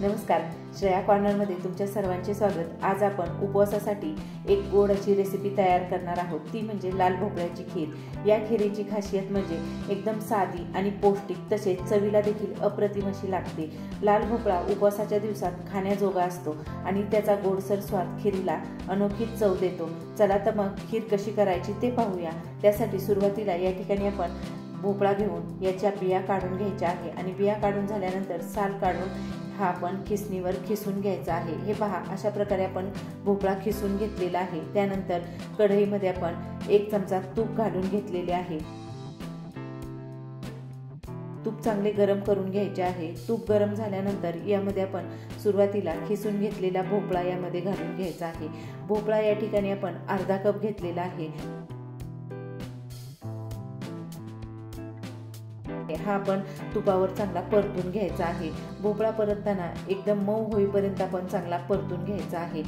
नमस्कार, श्रेया कॉर्नरमध्ये तुमच्या सर्वांचे स्वागत। आज आपण उपवासासाठी एक गोड अशी रेसिपी तयार करणार आहोत, ती म्हणजे लाल भोपळ्याची खीर। या खीरेची खासियत म्हणजे एकदम साधी आणि पौष्टिक, तसेच चवीला देखील अप्रतिम अशी लागते। लाल भोपळा उपवासाच्या दिवसात खाण्याजोगा असतो आणि त्याचा गोडसर स्वाद खीरीला अनोखीच चव देतो। चला तर मग खीर कशी करायची ते पाहूया। त्यासाठी सुरुवातीला या ठिकाणी आपण भोपळा घेऊन याच्या बिया काढून घ्यायच्या आहे आणि बिया काढून झाल्यानंतर साल काढून हा आपण खिसणीवर खिसून घ्यायचा आहे। हे पहा, अशा प्रकारे आपण भोपळा खिसून घेतलेला आहे। त्यानंतर कढईमध्ये आपण 1 चमचा तूप घालून घेतलेले आहे। तूप चांगले गरम करून घ्यायचे आहे। तूप गरम झाल्यानंतर यामध्ये आपण सुरुवातीला खिसून घेतलेला भोपळा यामध्ये घालून घ्यायचा आहे। भोपळा या ठिकाणी आपण अर्धा कप घेतलेला आहे। हा आपण तुपावर चांगला परतून घ्यायचा आहे। भोपळा परतताना एकदम मऊ होईपर्यंत आपण चांगला परतून घ्यायचा आहे।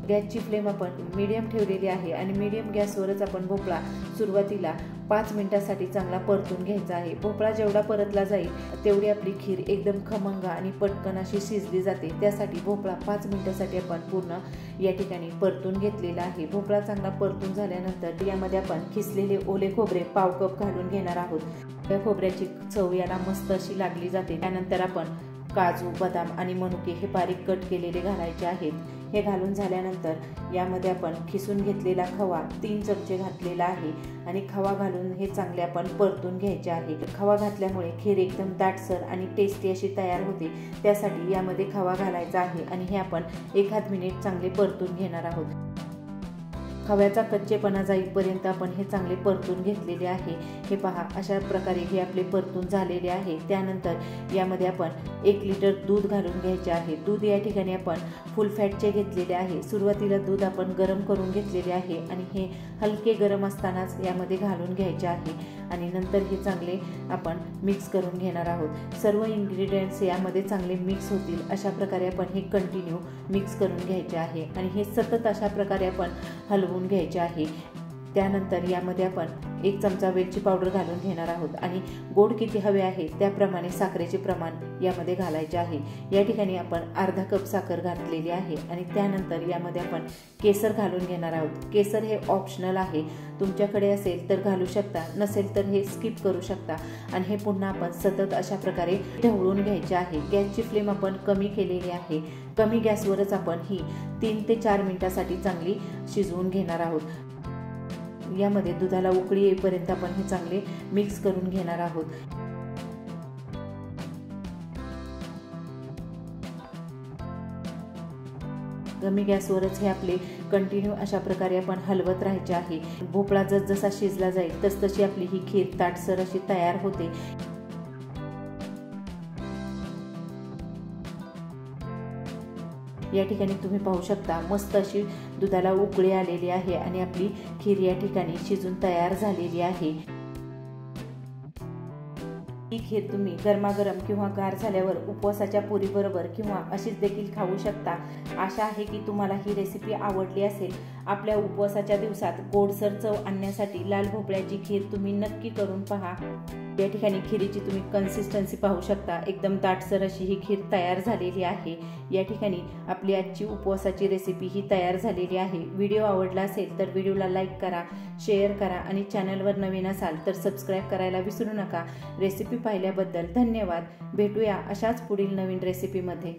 गॅसची फ्लेम आपण मीडियम ठेवलेली आहे आणि मीडियम गॅसवरच आपण भोपळा सुरुवातीला 5 मिनिटांसाठी चांगला परतून घ्यायचा आहे। भोपळा जेवढा परतला जाईल तेवढी आपली खीर एकदम खमंग आणि पटकन अशी शिजली जाते। त्यासाठी भोपळा 5 मिनिटांसाठी आपण पूर्ण या ठिकाणी परतून घेतलेला आहे। भोपळा चांगला परतून झाल्यानंतर यामध्ये आपण खिसलेले ओले खोबरे पाव कप घालून घेणार आहोत। या खोबऱ्याची चव याला मस्त अशी लागली जाते। त्यानंतर आपण काजू, बदाम आणि मनुके हे बारीक कट केलेले घालायचे आहेत। हे घालून झाल्यानंतर यामध्ये आपण खिसून घेतलेला खवा 3 चमचे घातलेला आहे आणि खवा घालून हे चांगले आपण परतून घ्यायचे आहे। खवा घातल्यामुळे खीर एकदम दाटसर आणि टेस्टी अशी तयार होते। त्यासाठी यामध्ये खवा घालायचा आहे आणि हे आपण 1 मिनिट चांगले परतून घेणार आहोत। खव्याचा कच्चेपणा जाईपर्यंत आपण हे चांगले परतून घेतलेले आहे। हे पहा, अशा प्रकारे हे आपले परतून झालेले आहे। त्यानंतर यामध्ये आपण 1 लिटर दूध घालून घ्यायचे आहे। दूध या ठिकाणी आपण फुल फॅटचे घेतलेले आहे। सुरुवातीला दूध आपण गरम करून घेतलेले आहे आणि हे हलके गरम असतानाच यामध्ये घालून घ्यायचे आहे आणि नंतर हे चांगले आपण मिक्स करून घेणार आहोत। सर्व इन्ग्रेडियंट्स यामध्ये चांगले मिक्स होतील अशा प्रकारे आपण हे कंटिन्यू मिक्स करून घ्यायचे आहे आणि हे सतत अशा प्रकारे आपण हलवून घ्यायचे आहे। त्यानंतर यामध्ये आपण 1 चमचा वेलची पावडर घालून घेणार आहोत आणि गोड किती हवे आहे त्याप्रमाणे साखरेचे प्रमाण यामध्ये घालायचे आहे। या ठिकाणी आपण अर्धा कप साखर घातलेली आहे आणि त्यानंतर यामध्ये आपण केसर घालून घेणार आहोत। केसर हे ऑप्शनल आहे, तुमच्याकडे असेल तर घालू शकता, नसेल तर हे स्किप करू शकता आणि हे पुन्हा आपण सतत अशा प्रकारे ढवळून घ्यायचे आहे। गॅसची फ्लेम आपण कमी केलेली आहे। कमी गॅसवरच आपण ही 3 ते 4 मिनिटांसाठी चांगली शिजवून घेणार आहोत। यामध्ये दुधाला उकळी येईपर्यंत आपण हे चांगले मिक्स करून घेणार आहोत। कमी गॅसवरच हे आपले कंटिन्यू अशा प्रकारे आपण हलवत राहायचे आहे। भोपळा जसजसा शिजला जाईल तसतशी आपली ही खीर ताटसर अशी तयार होते। या ठिकाणी तुम्ही पाहू शकता, मस्त अशी दुधाला उकळी आलेली आहे आणि आपली खीर या ठिकाणी शिजून तयार झालेली आहे। ही खीर तुम्ही गरमागरम किंवा गार झाल्यावर उपवासाच्या पुरीबरोबर किंवा अशीच देखील खाऊ शकता। आशा आहे की तुम्हाला ही रेसिपी आवडली असेल। आपल्या उपवासाच्या दिवसात गोडसर चव आणण्यासाठी लाल भोपळ्याची खीर तुम्ही नक्की करून पहा। या ठिकाणी खीरीची तुम्ही कन्सिस्टन्सी पाहू शकता, एकदम दाटसर अशी ही खीर तयार झालेली आहे। या ठिकाणी आपली आजची उपवासाची रेसिपी ही तयार झालेली आहे। व्हिडिओ आवडला असेल तर व्हिडिओला लाईक करा, शेअर करा आणि चॅनलवर नवीन असाल तर सबस्क्राईब करायला विसरू नका। रेसिपी पाहिल्याबद्दल धन्यवाद। भेटूया अशाच पुढील नवीन रेसिपीमध्ये।